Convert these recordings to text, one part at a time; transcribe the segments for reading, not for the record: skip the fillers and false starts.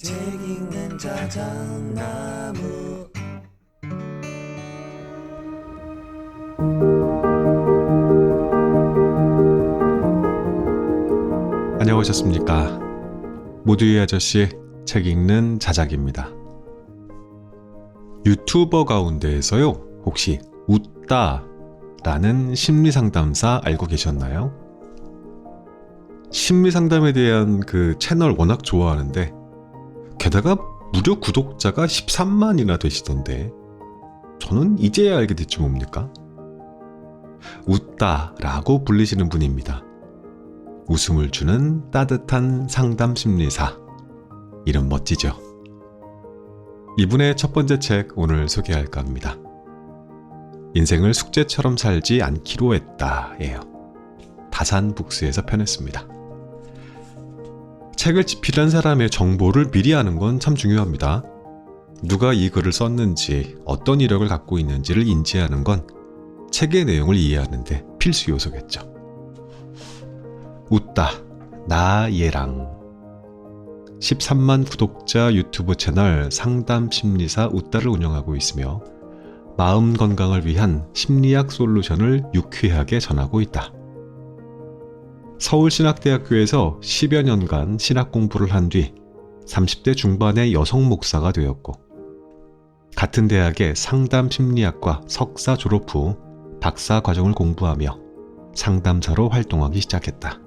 책 읽는 자작나무. 안녕하셨습니까? 모두의 아저씨 책 읽는 자작입니다. 유튜버 가운데에서요, 혹시 웃다라는 심리상담사 알고 계셨나요? 심리상담에 대한 그 채널 워낙 좋아하는데, 게다가 무려 구독자가 13만이나 되시던데, 저는 이제야 알게 됐지 뭡니까? 웃다라고 불리시는 분입니다. 웃음을 주는 따뜻한 상담 심리사. 이름 멋지죠? 이분의 첫 번째 책 오늘 소개할까 합니다. 인생을 숙제처럼 살지 않기로 했다 예요. 다산북스에서 펴냈습니다. 책을 집필한 사람의 정보를 미리 아는 건 참 중요합니다. 누가 이 글을 썼는지, 어떤 이력을 갖고 있는지를 인지하는 건 책의 내용을 이해하는 데 필수 요소겠죠. 웃다, 나 얘랑 13만 구독자 유튜브 채널 상담심리사 웃다를 운영하고 있으며 마음 건강을 위한 심리학 솔루션을 유쾌하게 전하고 있다. 서울신학대학교에서 10여 년간 신학 공부를 한 뒤 30대 중반의 여성 목사가 되었고, 같은 대학의 상담심리학과 석사 졸업 후 박사 과정을 공부하며 상담사로 활동하기 시작했다.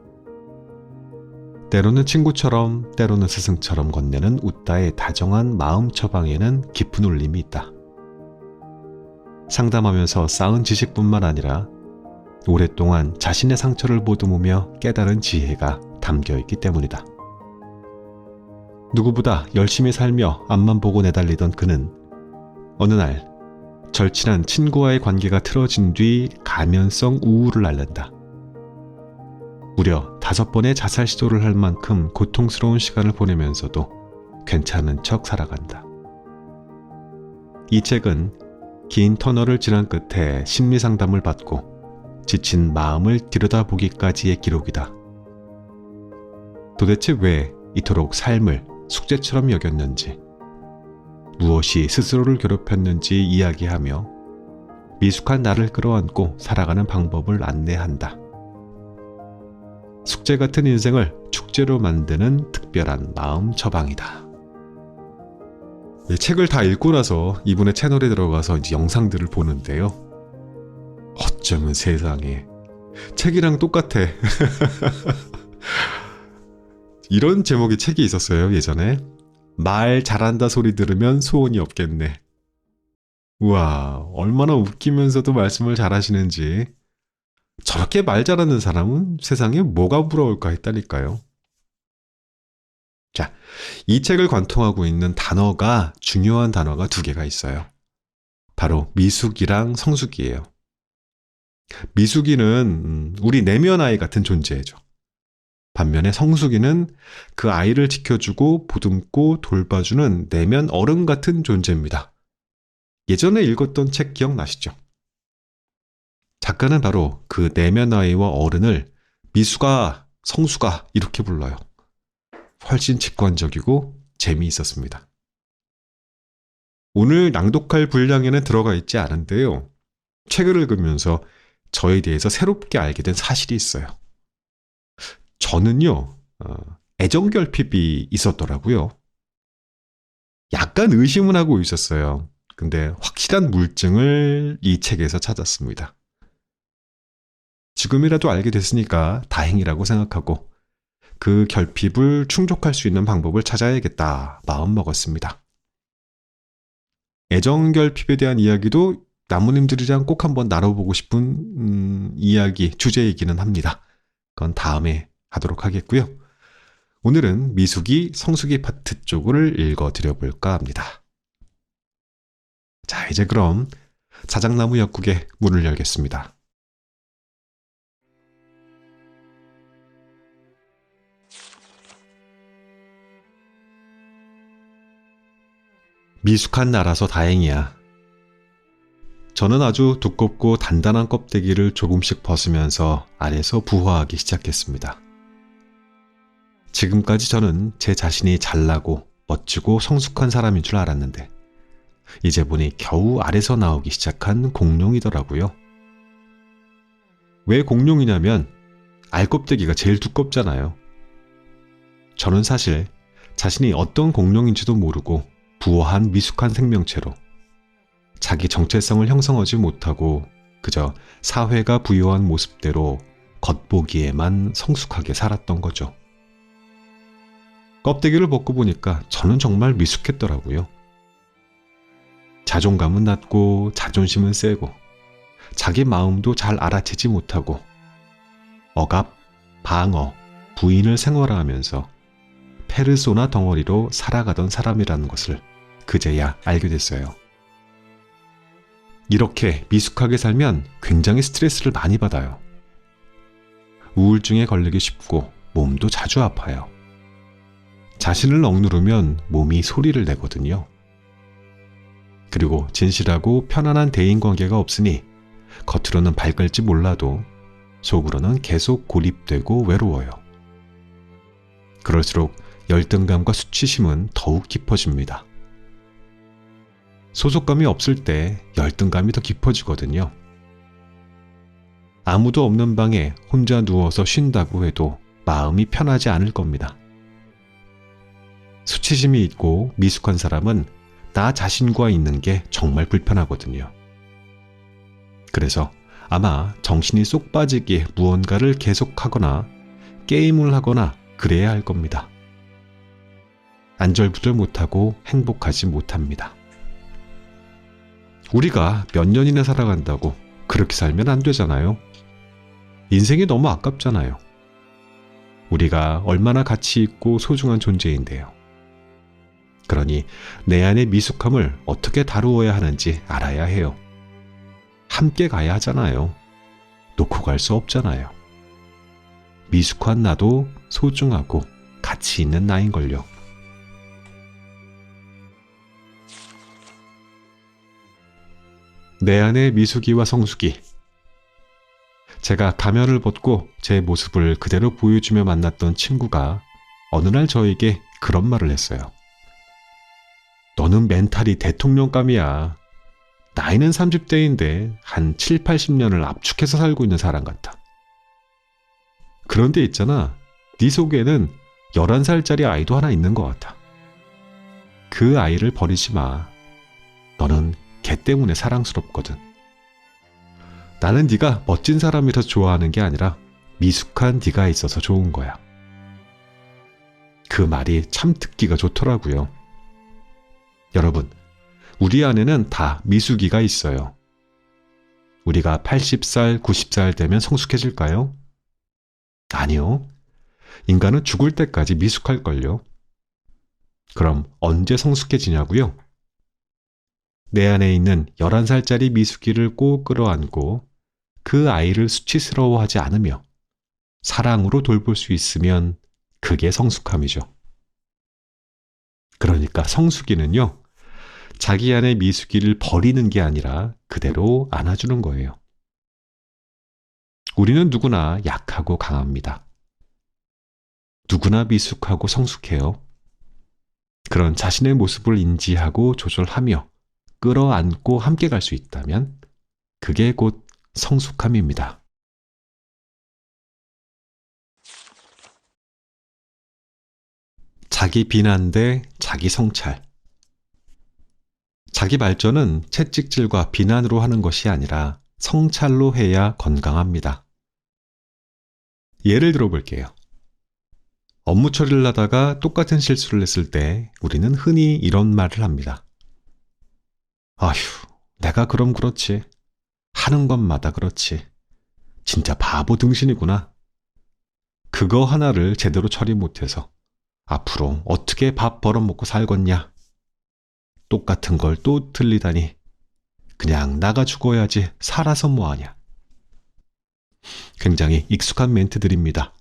때로는 친구처럼, 때로는 스승처럼 건네는 웃다의 다정한 마음 처방에는 깊은 울림이 있다. 상담하면서 쌓은 지식뿐만 아니라 오랫동안 자신의 상처를 보듬으며 깨달은 지혜가 담겨있기 때문이다. 누구보다 열심히 살며 앞만 보고 내달리던 그는 어느 날 절친한 친구와의 관계가 틀어진 뒤 가면성 우울을 앓는다. 무려 5번의 자살 시도를 할 만큼 고통스러운 시간을 보내면서도 괜찮은 척 살아간다. 이 책은 긴 터널을 지난 끝에 심리상담을 받고 지친 마음을 들여다보기까지의 기록이다. 도대체 왜 이토록 삶을 숙제처럼 여겼는지, 무엇이 스스로를 괴롭혔는지 이야기하며 미숙한 나를 끌어안고 살아가는 방법을 안내한다. 숙제 같은 인생을 축제로 만드는 특별한 마음 처방이다. 책을 다 읽고 나서 이분의 채널에 들어가서 이제 영상들을 보는데요. 어쩌면 세상에 책이랑 똑같아. 이런 제목의 책이 있었어요, 예전에. 말 잘한다 소리 들으면 소원이 없겠네. 우와, 얼마나 웃기면서도 말씀을 잘하시는지. 저렇게 말 잘하는 사람은 세상에 뭐가 부러울까 했다니까요. 자, 이 책을 관통하고 있는 단어가, 중요한 단어가 2개가 있어요. 바로 미숙이랑 성숙이에요. 미숙이는 우리 내면 아이 같은 존재죠. 반면에 성숙이는 그 아이를 지켜주고 보듬고 돌봐주는 내면 어른 같은 존재입니다. 예전에 읽었던 책 기억나시죠? 작가는 바로 그 내면 아이와 어른을 미숙아, 성숙아 이렇게 불러요. 훨씬 직관적이고 재미있었습니다. 오늘 낭독할 분량에는 들어가 있지 않은데요. 책을 읽으면서 저에 대해서 새롭게 알게 된 사실이 있어요. 저는요, 애정결핍이 있었더라고요. 약간 의심은 하고 있었어요. 근데 확실한 물증을 이 책에서 찾았습니다. 지금이라도 알게 됐으니까 다행이라고 생각하고 그 결핍을 충족할 수 있는 방법을 찾아야겠다 마음먹었습니다. 애정결핍에 대한 이야기도 나무님들이랑 꼭 한번 나눠보고 싶은 이야기, 주제이기는 합니다. 그건 다음에 하도록 하겠고요. 오늘은 미숙이, 성숙이 파트 쪽을 읽어드려볼까 합니다. 자, 이제 그럼 자작나무 약국의 문을 열겠습니다. 미숙한 나라서 다행이야. 저는 아주 두껍고 단단한 껍데기를 조금씩 벗으면서 안에서 부화하기 시작했습니다. 지금까지 저는 제 자신이 잘나고 멋지고 성숙한 사람인 줄 알았는데 이제 보니 겨우 알에서 나오기 시작한 공룡이더라고요. 왜 공룡이냐면 알 껍데기가 제일 두껍잖아요. 저는 사실 자신이 어떤 공룡인지도 모르고 부화한 미숙한 생명체로 자기 정체성을 형성하지 못하고 그저 사회가 부여한 모습대로 겉보기에만 성숙하게 살았던 거죠. 껍데기를 벗고 보니까 저는 정말 미숙했더라고요. 자존감은 낮고 자존심은 세고 자기 마음도 잘 알아채지 못하고 억압, 방어, 부인을 생활화하면서 페르소나 덩어리로 살아가던 사람이라는 것을 그제야 알게 됐어요. 이렇게 미숙하게 살면 굉장히 스트레스를 많이 받아요. 우울증에 걸리기 쉽고 몸도 자주 아파요. 자신을 억누르면 몸이 소리를 내거든요. 그리고 진실하고 편안한 대인관계가 없으니 겉으로는 밝을지 몰라도 속으로는 계속 고립되고 외로워요. 그럴수록 열등감과 수치심은 더욱 깊어집니다. 소속감이 없을 때 열등감이 더 깊어지거든요. 아무도 없는 방에 혼자 누워서 쉰다고 해도 마음이 편하지 않을 겁니다. 수치심이 있고 미숙한 사람은 나 자신과 있는 게 정말 불편하거든요. 그래서 아마 정신이 쏙 빠지게 무언가를 계속하거나 게임을 하거나 그래야 할 겁니다. 안절부절 못하고 행복하지 못합니다. 우리가 몇 년이나 살아간다고 그렇게 살면 안 되잖아요. 인생이 너무 아깝잖아요. 우리가 얼마나 가치 있고 소중한 존재인데요. 그러니 내 안의 미숙함을 어떻게 다루어야 하는지 알아야 해요. 함께 가야 하잖아요. 놓고 갈 수 없잖아요. 미숙한 나도 소중하고 가치 있는 나인걸요. 내 안의 미숙이와 성숙이. 제가 가면을 벗고 제 모습을 그대로 보여주며 만났던 친구가 어느 날 저에게 그런 말을 했어요. 너는 멘탈이 대통령감이야. 나이는 30대인데 한 7, 80년을 압축해서 살고 있는 사람 같아. 그런데 있잖아. 네 속에는 11살짜리 아이도 하나 있는 것 같아. 그 아이를 버리지 마. 너는 걔 때문에 사랑스럽거든. 나는 네가 멋진 사람이라서 좋아하는 게 아니라 미숙한 네가 있어서 좋은 거야. 그 말이 참 듣기가 좋더라고요. 여러분, 우리 안에는 다 미숙이가 있어요. 우리가 80살, 90살 되면 성숙해질까요? 아니요. 인간은 죽을 때까지 미숙할걸요. 그럼 언제 성숙해지냐고요? 내 안에 있는 11살짜리 미숙이를 꼭 끌어안고 그 아이를 수치스러워하지 않으며 사랑으로 돌볼 수 있으면 그게 성숙함이죠. 그러니까 성숙이는요, 자기 안의 미숙이를 버리는 게 아니라 그대로 안아주는 거예요. 우리는 누구나 약하고 강합니다. 누구나 미숙하고 성숙해요. 그런 자신의 모습을 인지하고 조절하며 끌어안고 함께 갈 수 있다면 그게 곧 성숙함입니다. 자기 비난 대 자기 성찰. 자기 발전은 채찍질과 비난으로 하는 것이 아니라 성찰로 해야 건강합니다. 예를 들어 볼게요. 업무 처리를 하다가 똑같은 실수를 했을 때 우리는 흔히 이런 말을 합니다. 아휴, 내가 그럼 그렇지. 하는 것마다 그렇지. 진짜 바보 등신이구나. 그거 하나를 제대로 처리 못해서 앞으로 어떻게 밥 벌어먹고 살겠냐. 똑같은 걸 또 틀리다니. 그냥 나가 죽어야지 살아서 뭐하냐. 굉장히 익숙한 멘트들입니다.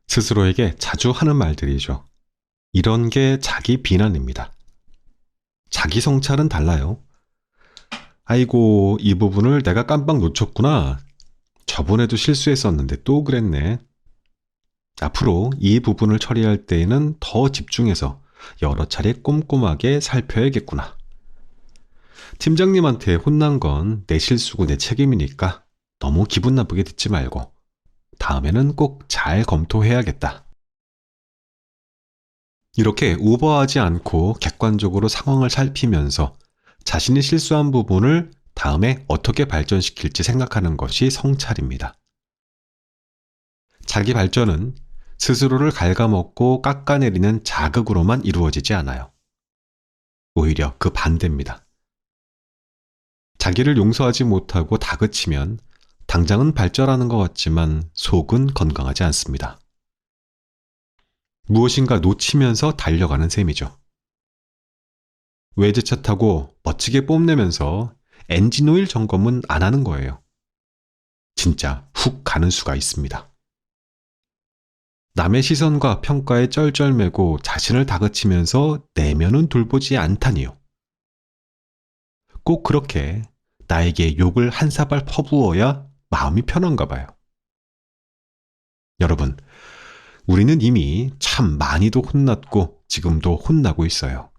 스스로에게 자주 하는 말들이죠. 이런 게 자기 비난입니다. 자기 성찰은 달라요. 아이고, 이 부분을 내가 깜빡 놓쳤구나. 저번에도 실수했었는데 또 그랬네. 앞으로 이 부분을 처리할 때에는 더 집중해서 여러 차례 꼼꼼하게 살펴야겠구나. 팀장님한테 혼난 건 내 실수고 내 책임이니까 너무 기분 나쁘게 듣지 말고 다음에는 꼭 잘 검토해야겠다. 이렇게 오버하지 않고 객관적으로 상황을 살피면서 자신이 실수한 부분을 다음에 어떻게 발전시킬지 생각하는 것이 성찰입니다. 자기 발전은 스스로를 갉아먹고 깎아내리는 자극으로만 이루어지지 않아요. 오히려 그 반대입니다. 자기를 용서하지 못하고 다그치면 당장은 발전하는 것 같지만 속은 건강하지 않습니다. 무엇인가 놓치면서 달려가는 셈이죠. 외제차 타고 멋지게 뽐내면서 엔진오일 점검은 안 하는 거예요. 진짜 훅 가는 수가 있습니다. 남의 시선과 평가에 쩔쩔매고 자신을 다그치면서 내면은 돌보지 않다니요. 꼭 그렇게 나에게 욕을 한 사발 퍼부어야 마음이 편한가 봐요. 여러분, 우리는 이미 참 많이도 혼났고 지금도 혼나고 있어요.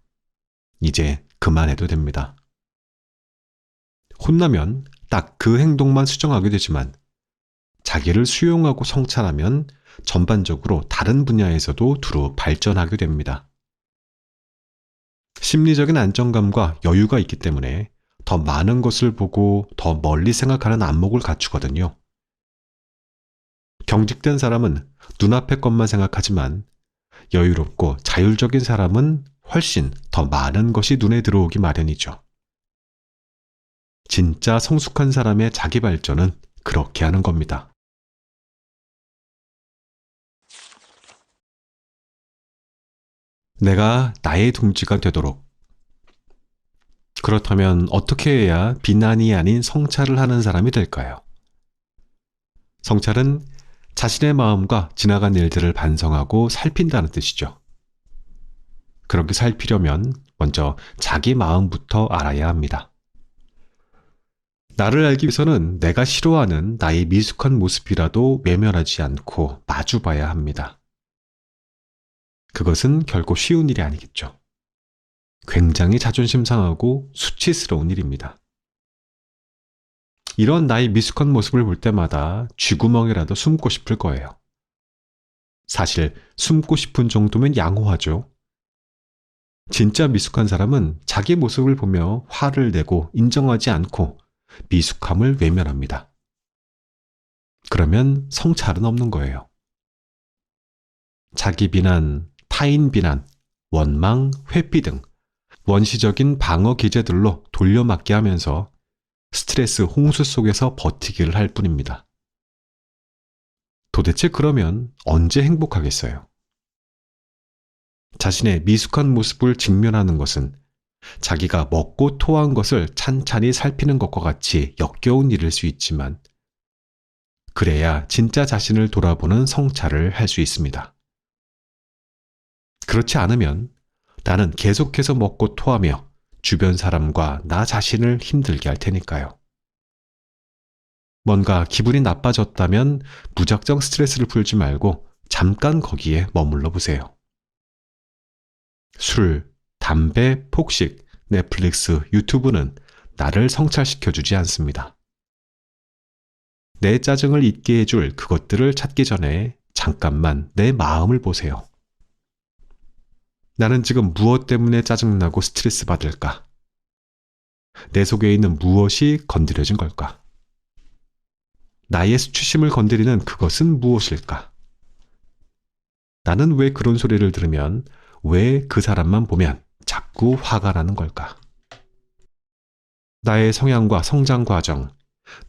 이제 그만해도 됩니다. 혼나면 딱 그 행동만 수정하게 되지만 자기를 수용하고 성찰하면 전반적으로 다른 분야에서도 두루 발전하게 됩니다. 심리적인 안정감과 여유가 있기 때문에 더 많은 것을 보고 더 멀리 생각하는 안목을 갖추거든요. 경직된 사람은 눈앞의 것만 생각하지만 여유롭고 자율적인 사람은 훨씬 더 많은 것이 눈에 들어오기 마련이죠. 진짜 성숙한 사람의 자기 발전은 그렇게 하는 겁니다. 내가 나의 둥지가 되도록. 그렇다면 어떻게 해야 비난이 아닌 성찰을 하는 사람이 될까요? 성찰은 자신의 마음과 지나간 일들을 반성하고 살핀다는 뜻이죠. 그렇게 살피려면 먼저 자기 마음부터 알아야 합니다. 나를 알기 위해서는 내가 싫어하는 나의 미숙한 모습이라도 외면하지 않고 마주봐야 합니다. 그것은 결코 쉬운 일이 아니겠죠. 굉장히 자존심 상하고 수치스러운 일입니다. 이런 나의 미숙한 모습을 볼 때마다 쥐구멍이라도 숨고 싶을 거예요. 사실 숨고 싶은 정도면 양호하죠. 진짜 미숙한 사람은 자기 모습을 보며 화를 내고 인정하지 않고 미숙함을 외면합니다. 그러면 성찰은 없는 거예요. 자기 비난, 타인 비난, 원망, 회피 등 원시적인 방어 기제들로 돌려막기 하면서 스트레스 홍수 속에서 버티기를 할 뿐입니다. 도대체 그러면 언제 행복하겠어요? 자신의 미숙한 모습을 직면하는 것은 자기가 먹고 토한 것을 찬찬히 살피는 것과 같이 역겨운 일일 수 있지만 그래야 진짜 자신을 돌아보는 성찰을 할 수 있습니다. 그렇지 않으면 나는 계속해서 먹고 토하며 주변 사람과 나 자신을 힘들게 할 테니까요. 뭔가 기분이 나빠졌다면 무작정 스트레스를 풀지 말고 잠깐 거기에 머물러 보세요. 술, 담배, 폭식, 넷플릭스, 유튜브는 나를 성찰시켜주지 않습니다. 내 짜증을 잊게 해줄 그것들을 찾기 전에 잠깐만 내 마음을 보세요. 나는 지금 무엇 때문에 짜증나고 스트레스 받을까? 내 속에 있는 무엇이 건드려진 걸까? 나의 수치심을 건드리는 그것은 무엇일까? 나는 왜 그런 소리를 들으면, 왜 그 사람만 보면 자꾸 화가 나는 걸까? 나의 성향과 성장 과정,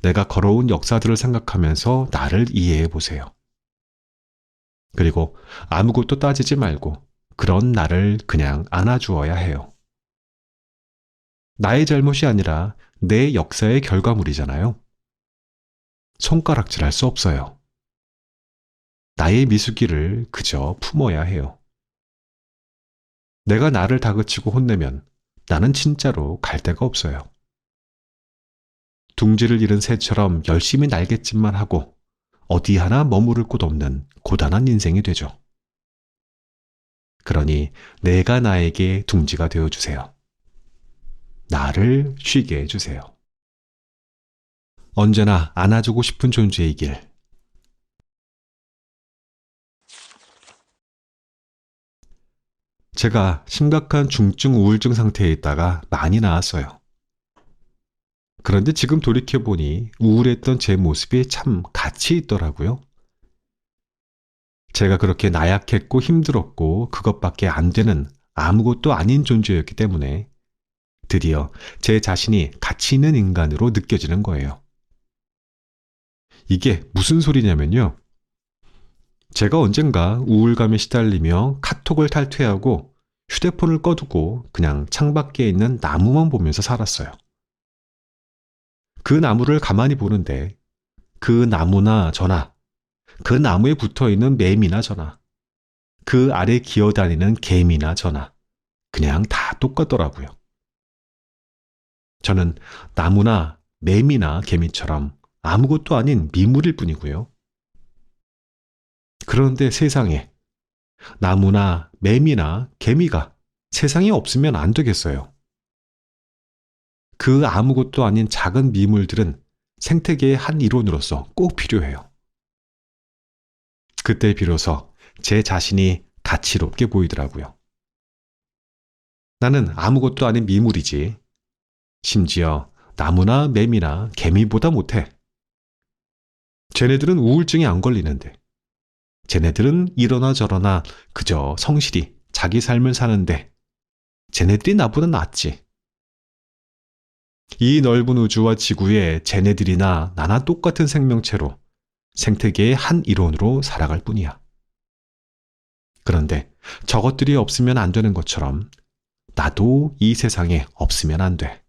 내가 걸어온 역사들을 생각하면서 나를 이해해 보세요. 그리고 아무것도 따지지 말고 그런 나를 그냥 안아주어야 해요. 나의 잘못이 아니라 내 역사의 결과물이잖아요. 손가락질할 수 없어요. 나의 미숙이를 그저 품어야 해요. 내가 나를 다그치고 혼내면 나는 진짜로 갈 데가 없어요. 둥지를 잃은 새처럼 열심히 날갯짓만 하고 어디 하나 머무를 곳 없는 고단한 인생이 되죠. 그러니 내가 나에게 둥지가 되어주세요. 나를 쉬게 해주세요. 언제나 안아주고 싶은 존재이길. 제가 심각한 중증 우울증 상태에 있다가 많이 나았어요. 그런데 지금 돌이켜보니 우울했던 제 모습이 참 가치 있더라고요. 제가 그렇게 나약했고 힘들었고 그것밖에 안 되는 아무것도 아닌 존재였기 때문에 드디어 제 자신이 가치 있는 인간으로 느껴지는 거예요. 이게 무슨 소리냐면요. 제가 언젠가 우울감에 시달리며 카톡을 탈퇴하고 휴대폰을 꺼두고 그냥 창밖에 있는 나무만 보면서 살았어요. 그 나무를 가만히 보는데 그 나무나 저나 그 나무에 붙어있는 매미나 저나 그 아래 기어다니는 개미나 저나 그냥 다 똑같더라고요. 저는 나무나 매미나 개미처럼 아무것도 아닌 미물일 뿐이고요. 그런데 세상에 나무나 매미나 개미가 세상에 없으면 안 되겠어요. 그 아무것도 아닌 작은 미물들은 생태계의 한 일원으로서 꼭 필요해요. 그때 비로소 제 자신이 가치롭게 보이더라고요. 나는 아무것도 아닌 미물이지. 심지어 나무나 매미나 개미보다 못해. 쟤네들은 우울증이 안 걸리는데. 쟤네들은 이러나 저러나 그저 성실히 자기 삶을 사는데 쟤네들이 나보다 낫지. 이 넓은 우주와 지구에 쟤네들이나 나나 똑같은 생명체로 생태계의 한 일원으로 살아갈 뿐이야. 그런데 저것들이 없으면 안 되는 것처럼 나도 이 세상에 없으면 안 돼.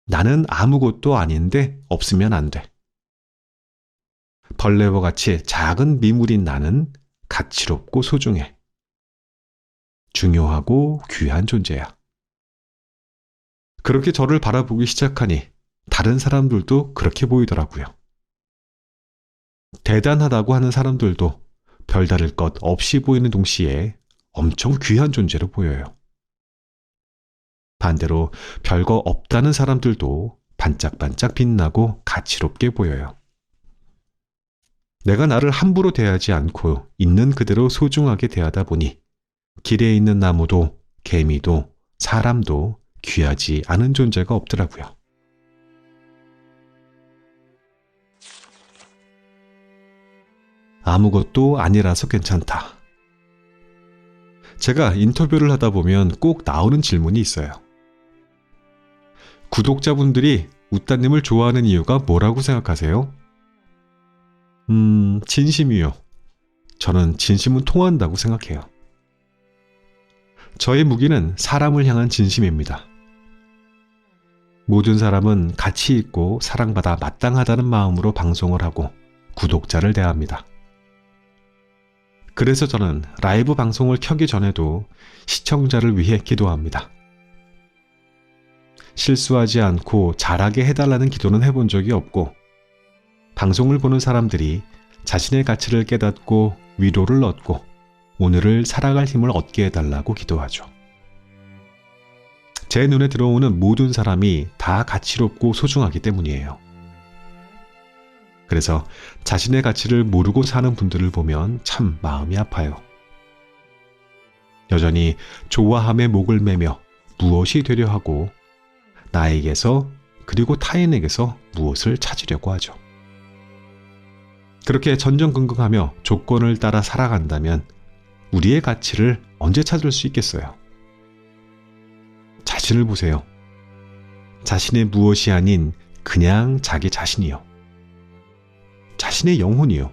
나는 아무것도 아닌데 없으면 안 돼. 벌레와 같이 작은 미물인 나는 가치롭고 소중해. 중요하고 귀한 존재야. 그렇게 저를 바라보기 시작하니 다른 사람들도 그렇게 보이더라고요. 대단하다고 하는 사람들도 별다를 것 없이 보이는 동시에 엄청 귀한 존재로 보여요. 반대로 별거 없다는 사람들도 반짝반짝 빛나고 가치롭게 보여요. 내가 나를 함부로 대하지 않고 있는 그대로 소중하게 대하다 보니 길에 있는 나무도 개미도 사람도 귀하지 않은 존재가 없더라고요. 아무것도 아니라서 괜찮다. 제가 인터뷰를 하다 보면 꼭 나오는 질문이 있어요. 구독자분들이 웃다님을 좋아하는 이유가 뭐라고 생각하세요? 진심이요. 저는 진심은 통한다고 생각해요. 저의 무기는 사람을 향한 진심입니다. 모든 사람은 가치 있고 사랑받아 마땅하다는 마음으로 방송을 하고 구독자를 대합니다. 그래서 저는 라이브 방송을 켜기 전에도 시청자를 위해 기도합니다. 실수하지 않고 잘하게 해달라는 기도는 해본 적이 없고 방송을 보는 사람들이 자신의 가치를 깨닫고 위로를 얻고 오늘을 살아갈 힘을 얻게 해달라고 기도하죠. 제 눈에 들어오는 모든 사람이 다 가치롭고 소중하기 때문이에요. 그래서 자신의 가치를 모르고 사는 분들을 보면 참 마음이 아파요. 여전히 좋아함에 목을 매며 무엇이 되려 하고 나에게서 그리고 타인에게서 무엇을 찾으려고 하죠. 그렇게 전전긍긍하며 조건을 따라 살아간다면 우리의 가치를 언제 찾을 수 있겠어요? 자신을 보세요. 자신의 무엇이 아닌 그냥 자기 자신이요. 자신의 영혼이요.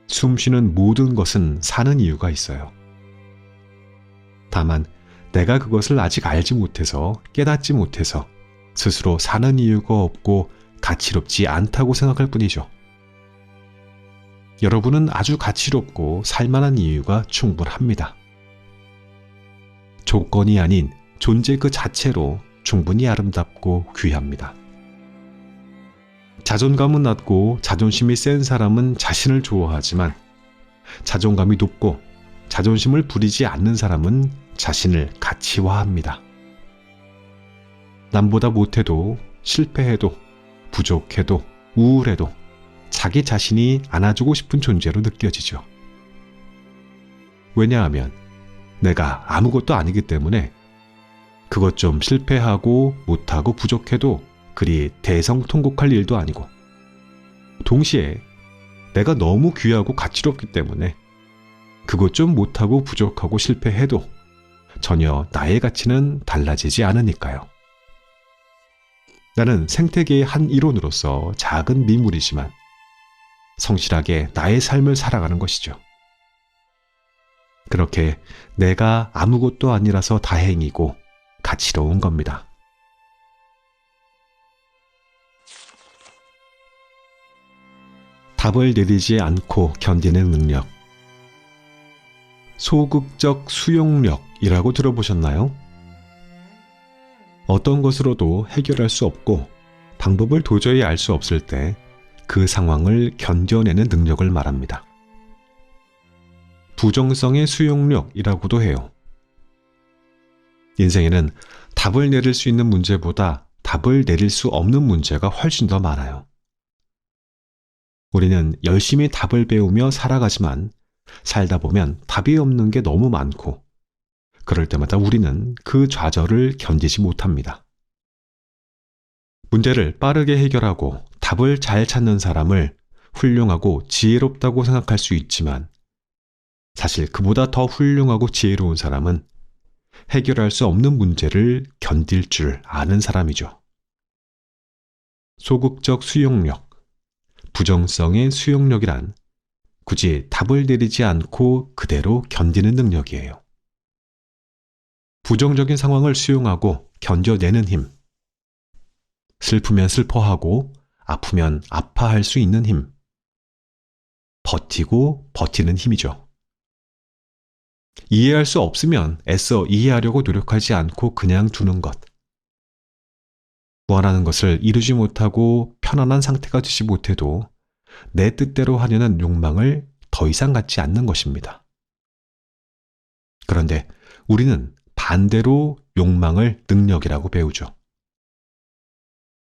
숨쉬는 모든 것은 사는 이유가 있어요. 다만 내가 그것을 아직 알지 못해서 깨닫지 못해서 스스로 사는 이유가 없고 가치롭지 않다고 생각할 뿐이죠. 여러분은 아주 가치롭고 살만한 이유가 충분합니다. 조건이 아닌 존재 그 자체로 충분히 아름답고 귀합니다. 자존감은 낮고 자존심이 센 사람은 자신을 좋아하지만 자존감이 높고 자존심을 부리지 않는 사람은 자신을 가치화합니다. 남보다 못해도, 실패해도, 부족해도, 우울해도 자기 자신이 안아주고 싶은 존재로 느껴지죠. 왜냐하면 내가 아무것도 아니기 때문에 그것 좀 실패하고 못하고 부족해도 그리 대성통곡할 일도 아니고, 동시에 내가 너무 귀하고 가치롭기 때문에 그것 좀 못하고 부족하고 실패해도 전혀 나의 가치는 달라지지 않으니까요. 나는 생태계의 한 일원으로서 작은 미물이지만 성실하게 나의 삶을 살아가는 것이죠. 그렇게 내가 아무것도 아니라서 다행이고 가치로운 겁니다. 답을 내리지 않고 견디는 능력. 소극적 수용력이라고 들어보셨나요? 어떤 것으로도 해결할 수 없고 방법을 도저히 알 수 없을 때 그 상황을 견뎌내는 능력을 말합니다. 부정성의 수용력이라고도 해요. 인생에는 답을 내릴 수 있는 문제보다 답을 내릴 수 없는 문제가 훨씬 더 많아요. 우리는 열심히 답을 배우며 살아가지만 살다 보면 답이 없는 게 너무 많고, 그럴 때마다 우리는 그 좌절을 견디지 못합니다. 문제를 빠르게 해결하고 답을 잘 찾는 사람을 훌륭하고 지혜롭다고 생각할 수 있지만, 사실 그보다 더 훌륭하고 지혜로운 사람은 해결할 수 없는 문제를 견딜 줄 아는 사람이죠. 소극적 수용력, 부정성의 수용력이란 굳이 답을 내리지 않고 그대로 견디는 능력이에요. 부정적인 상황을 수용하고 견뎌내는 힘, 슬프면 슬퍼하고 아프면 아파할 수 있는 힘, 버티고 버티는 힘이죠. 이해할 수 없으면 애써 이해하려고 노력하지 않고 그냥 두는 것. 원하는 것을 이루지 못하고 편안한 상태가 되지 못해도 내 뜻대로 하려는 욕망을 더 이상 갖지 않는 것입니다. 그런데 우리는 반대로 욕망을 능력이라고 배우죠.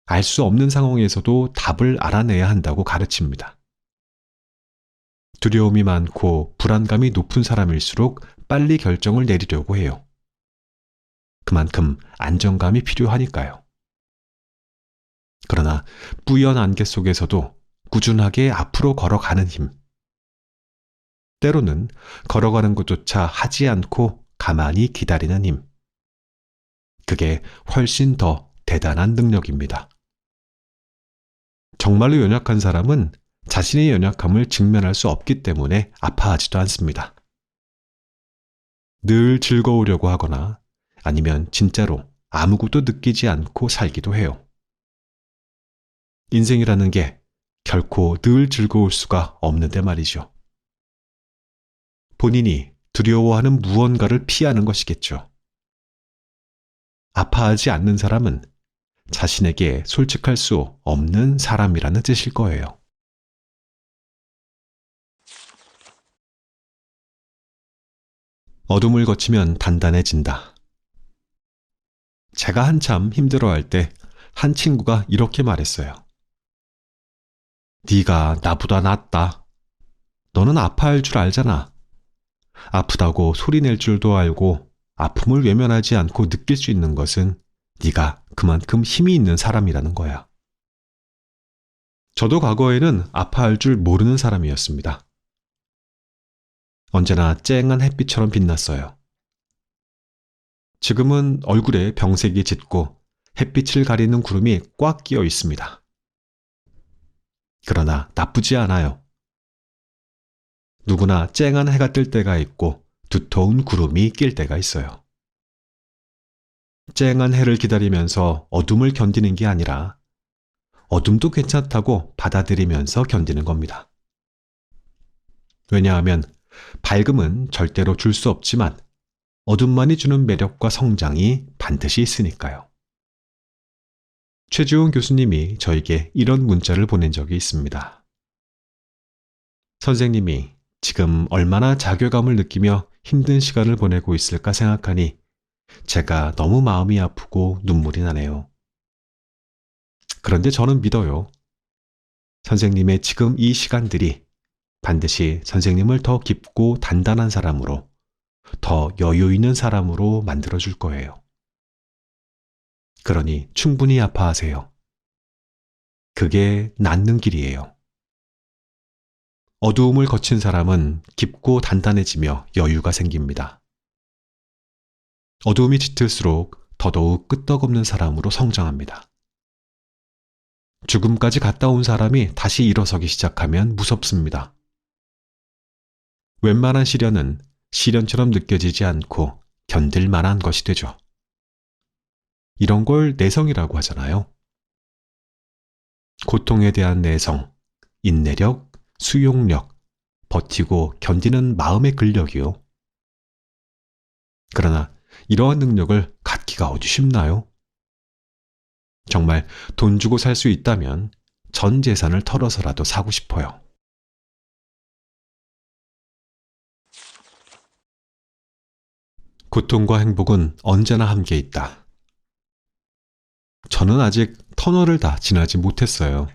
알 수 없는 상황에서도 답을 알아내야 한다고 가르칩니다. 두려움이 많고 불안감이 높은 사람일수록 빨리 결정을 내리려고 해요. 그만큼 안정감이 필요하니까요. 그러나 뿌연 안개 속에서도 꾸준하게 앞으로 걸어가는 힘. 때로는 걸어가는 것조차 하지 않고 가만히 기다리는 힘. 그게 훨씬 더 대단한 능력입니다. 정말로 연약한 사람은 자신의 연약함을 직면할 수 없기 때문에 아파하지도 않습니다. 늘 즐거우려고 하거나 아니면 진짜로 아무것도 느끼지 않고 살기도 해요. 인생이라는 게 결코 늘 즐거울 수가 없는데 말이죠. 본인이 두려워하는 무언가를 피하는 것이겠죠. 아파하지 않는 사람은 자신에게 솔직할 수 없는 사람이라는 뜻일 거예요. 어둠을 거치면 단단해진다. 제가 한참 힘들어할 때 한 친구가 이렇게 말했어요. 네가 나보다 낫다. 너는 아파할 줄 알잖아. 아프다고 소리낼 줄도 알고 아픔을 외면하지 않고 느낄 수 있는 것은 네가 그만큼 힘이 있는 사람이라는 거야. 저도 과거에는 아파할 줄 모르는 사람이었습니다. 언제나 쨍한 햇빛처럼 빛났어요. 지금은 얼굴에 병색이 짙고 햇빛을 가리는 구름이 꽉 끼어 있습니다. 그러나 나쁘지 않아요. 누구나 쨍한 해가 뜰 때가 있고 두터운 구름이 낄 때가 있어요. 쨍한 해를 기다리면서 어둠을 견디는 게 아니라 어둠도 괜찮다고 받아들이면서 견디는 겁니다. 왜냐하면 밝음은 절대로 줄 수 없지만 어둠만이 주는 매력과 성장이 반드시 있으니까요. 최지훈 교수님이 저에게 이런 문자를 보낸 적이 있습니다. 선생님이 지금 얼마나 자괴감을 느끼며 힘든 시간을 보내고 있을까 생각하니 제가 너무 마음이 아프고 눈물이 나네요. 그런데 저는 믿어요. 선생님의 지금 이 시간들이 반드시 선생님을 더 깊고 단단한 사람으로, 더 여유 있는 사람으로 만들어줄 거예요. 그러니 충분히 아파하세요. 그게 낫는 길이에요. 어두움을 거친 사람은 깊고 단단해지며 여유가 생깁니다. 어두움이 짙을수록 더더욱 끄떡없는 사람으로 성장합니다. 죽음까지 갔다 온 사람이 다시 일어서기 시작하면 무섭습니다. 웬만한 시련은 시련처럼 느껴지지 않고 견딜 만한 것이 되죠. 이런 걸 내성이라고 하잖아요. 고통에 대한 내성, 인내력, 수용력, 버티고 견디는 마음의 근력이요. 그러나 이러한 능력을 갖기가 어디 쉽나요? 정말 돈 주고 살 수 있다면 전 재산을 털어서라도 사고 싶어요. 고통과 행복은 언제나 함께 있다. 저는 아직 터널을 다 지나지 못했어요.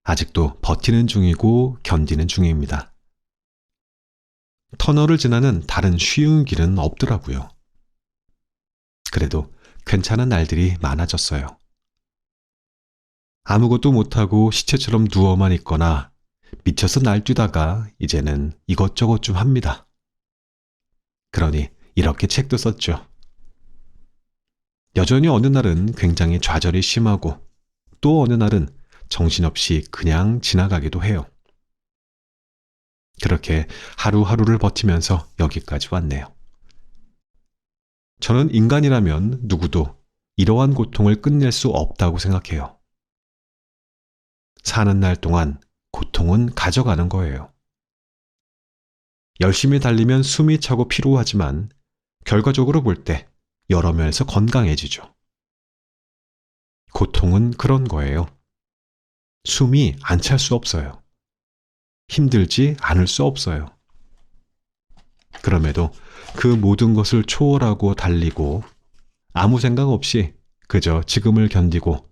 아직도 버티는 중이고 견디는 중입니다. 터널을 지나는 다른 쉬운 길은 없더라고요. 그래도 괜찮은 날들이 많아졌어요. 아무것도 못하고 시체처럼 누워만 있거나 미쳐서 날뛰다가 이제는 이것저것 좀 합니다. 그러니 이렇게 책도 썼죠. 여전히 어느 날은 굉장히 좌절이 심하고 또 어느 날은 정신없이 그냥 지나가기도 해요. 그렇게 하루하루를 버티면서 여기까지 왔네요. 저는 인간이라면 누구도 이러한 고통을 끝낼 수 없다고 생각해요. 사는 날 동안 고통은 가져가는 거예요. 열심히 달리면 숨이 차고 피로하지만 결과적으로 볼 때 여러 면에서 건강해지죠. 고통은 그런 거예요. 숨이 안 찰 수 없어요. 힘들지 않을 수 없어요. 그럼에도 그 모든 것을 초월하고 달리고 아무 생각 없이 그저 지금을 견디고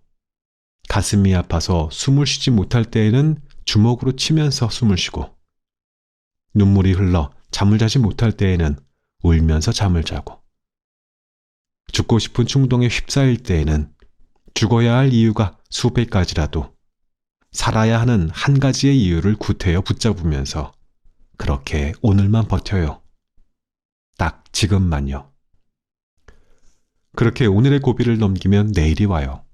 가슴이 아파서 숨을 쉬지 못할 때에는 주먹으로 치면서 숨을 쉬고 눈물이 흘러 잠을 자지 못할 때에는 울면서 잠을 자고 죽고 싶은 충동에 휩싸일 때에는 죽어야 할 이유가 수백 가지라도 살아야 하는 한 가지의 이유를 구태여 붙잡으면서 그렇게 오늘만 버텨요. 딱 지금만요. 그렇게 오늘의 고비를 넘기면 내일이 와요.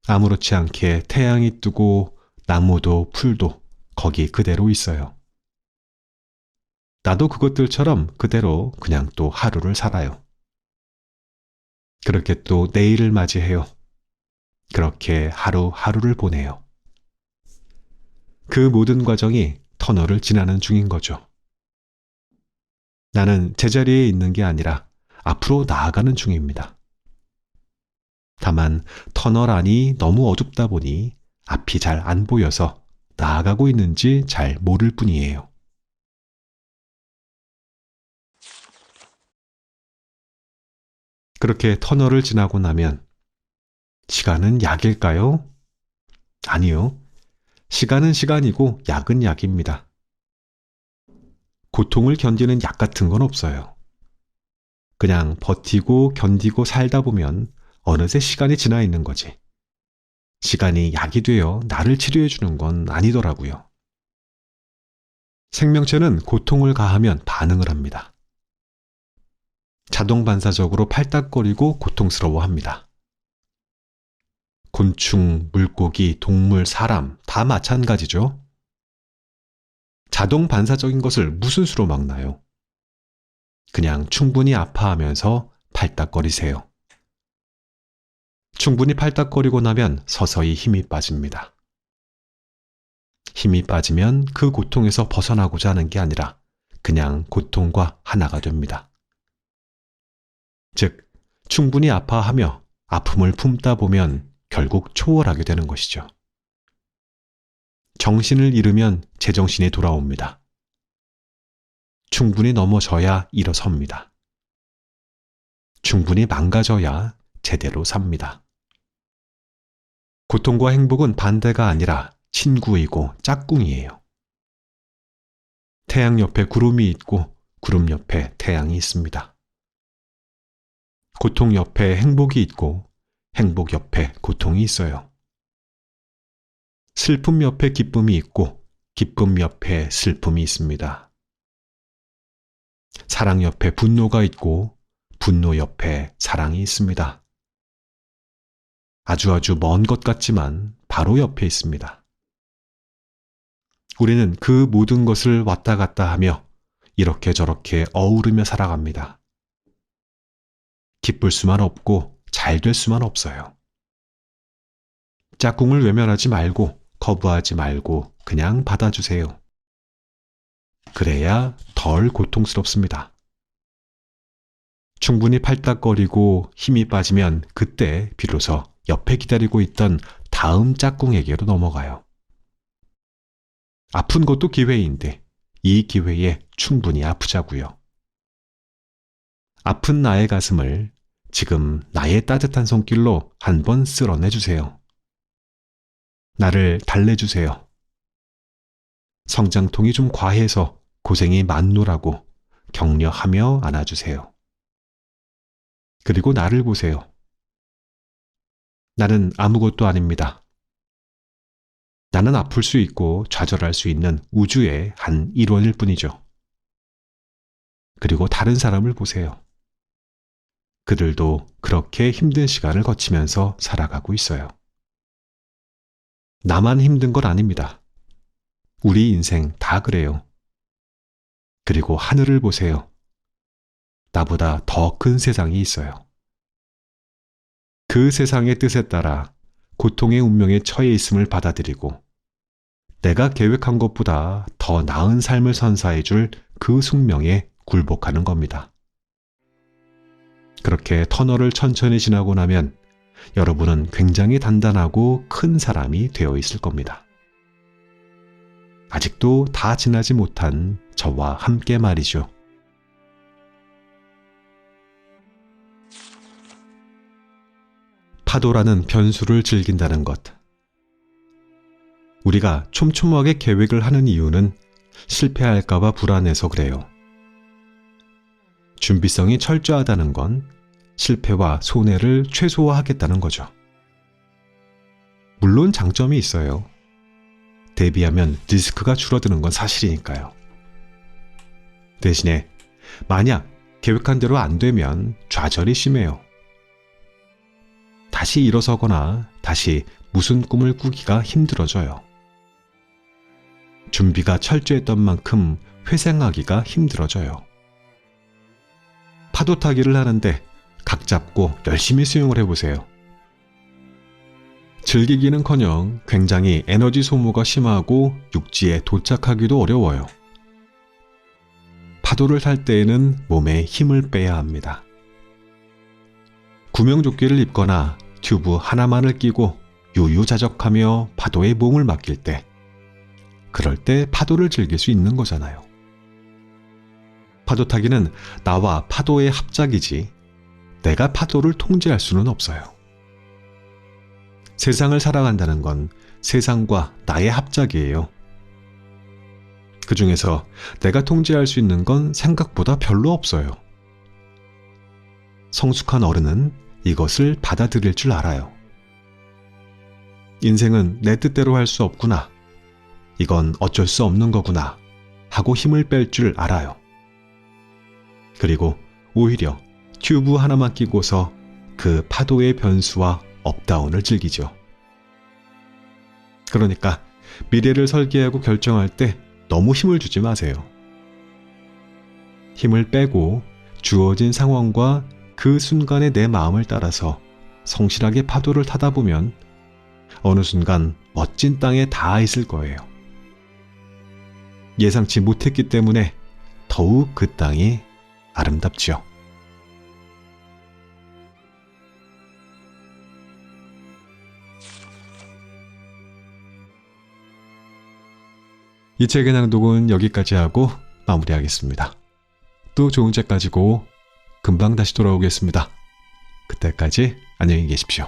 아무렇지 않게 태양이 뜨고 나무도 풀도 거기 그대로 있어요. 나도 그것들처럼 그대로 그냥 또 하루를 살아요. 그렇게 또 내일을 맞이해요. 그렇게 하루하루를 보내요. 그 모든 과정이 터널을 지나는 중인 거죠. 나는 제자리에 있는 게 아니라 앞으로 나아가는 중입니다. 다만 터널 안이 너무 어둡다 보니 앞이 잘 안 보여서 나아가고 있는지 잘 모를 뿐이에요. 그렇게 터널을 지나고 나면 시간은 약일까요? 아니요. 시간은 시간이고 약은 약입니다. 고통을 견디는 약 같은 건 없어요. 그냥 버티고 견디고 살다 보면 어느새 시간이 지나 있는 거지. 시간이 약이 되어 나를 치료해 주는 건 아니더라고요. 생명체는 고통을 가하면 반응을 합니다. 자동 반사적으로 팔딱거리고 고통스러워합니다. 곤충, 물고기, 동물, 사람 다 마찬가지죠. 자동 반사적인 것을 무슨 수로 막나요? 그냥 충분히 아파하면서 팔딱거리세요. 충분히 팔딱거리고 나면 서서히 힘이 빠집니다. 힘이 빠지면 그 고통에서 벗어나고자 하는 게 아니라 그냥 고통과 하나가 됩니다. 즉, 충분히 아파하며 아픔을 품다 보면 결국 초월하게 되는 것이죠. 정신을 잃으면 제정신이 돌아옵니다. 충분히 넘어져야 일어섭니다. 충분히 망가져야 제대로 삽니다. 고통과 행복은 반대가 아니라 친구이고 짝꿍이에요. 태양 옆에 구름이 있고 구름 옆에 태양이 있습니다. 고통 옆에 행복이 있고 행복 옆에 고통이 있어요. 슬픔 옆에 기쁨이 있고 기쁨 옆에 슬픔이 있습니다. 사랑 옆에 분노가 있고 분노 옆에 사랑이 있습니다. 아주 먼 것 같지만 바로 옆에 있습니다. 우리는 그 모든 것을 왔다 갔다 하며 이렇게 저렇게 어우르며 살아갑니다. 기쁠 수만 없고 잘 될 수만 없어요. 짝꿍을 외면하지 말고 거부하지 말고 그냥 받아주세요. 그래야 덜 고통스럽습니다. 충분히 팔딱거리고 힘이 빠지면 그때 비로소 옆에 기다리고 있던 다음 짝꿍에게로 넘어가요. 아픈 것도 기회인데 이 기회에 충분히 아프자고요. 아픈 나의 가슴을 지금 나의 따뜻한 손길로 한번 쓸어내주세요. 나를 달래주세요. 성장통이 좀 과해서 고생이 많노라고 격려하며 안아주세요. 그리고 나를 보세요. 나는 아무것도 아닙니다. 나는 아플 수 있고 좌절할 수 있는 우주의 한 일원일 뿐이죠. 그리고 다른 사람을 보세요. 그들도 그렇게 힘든 시간을 거치면서 살아가고 있어요. 나만 힘든 건 아닙니다. 우리 인생 다 그래요. 그리고 하늘을 보세요. 나보다 더 큰 세상이 있어요. 그 세상의 뜻에 따라 고통의 운명에 처해 있음을 받아들이고 내가 계획한 것보다 더 나은 삶을 선사해 줄 그 숙명에 굴복하는 겁니다. 그렇게 터널을 천천히 지나고 나면 여러분은 굉장히 단단하고 큰 사람이 되어 있을 겁니다. 아직도 다 지나지 못한 저와 함께 말이죠. 파도라는 변수를 즐긴다는 것. 우리가 촘촘하게 계획을 하는 이유는 실패할까봐 불안해서 그래요. 준비성이 철저하다는 건 실패와 손해를 최소화하겠다는 거죠. 물론 장점이 있어요. 대비하면 리스크가 줄어드는 건 사실이니까요. 대신에 만약 계획한 대로 안 되면 좌절이 심해요. 다시 일어서거나 다시 무슨 꿈을 꾸기가 힘들어져요. 준비가 철저했던 만큼 회생하기가 힘들어져요. 파도 타기를 하는데 각 잡고 열심히 수영을 해보세요. 즐기기는커녕 굉장히 에너지 소모가 심하고 육지에 도착하기도 어려워요. 파도를 탈 때에는 몸에 힘을 빼야 합니다. 구명조끼를 입거나 튜브 하나만을 끼고 유유자적하며 파도에 몸을 맡길 때, 그럴 때 파도를 즐길 수 있는 거잖아요. 파도 타기는 나와 파도의 합작이지 내가 파도를 통제할 수는 없어요. 세상을 살아간다는 건 세상과 나의 합작이에요. 그 중에서 내가 통제할 수 있는 건 생각보다 별로 없어요. 성숙한 어른은 이것을 받아들일 줄 알아요. 인생은 내 뜻대로 할 수 없구나. 이건 어쩔 수 없는 거구나. 하고 힘을 뺄 줄 알아요. 그리고 오히려 튜브 하나만 끼고서 그 파도의 변수와 업다운을 즐기죠. 그러니까 미래를 설계하고 결정할 때 너무 힘을 주지 마세요. 힘을 빼고 주어진 상황과 그 순간의 내 마음을 따라서 성실하게 파도를 타다 보면 어느 순간 멋진 땅에 닿아 있을 거예요. 예상치 못했기 때문에 더욱 그 땅이 아름답지요. 이 책의 낭독은 여기까지 하고 마무리하겠습니다. 또 좋은 책 가지고 금방 다시 돌아오겠습니다. 그때까지 안녕히 계십시오.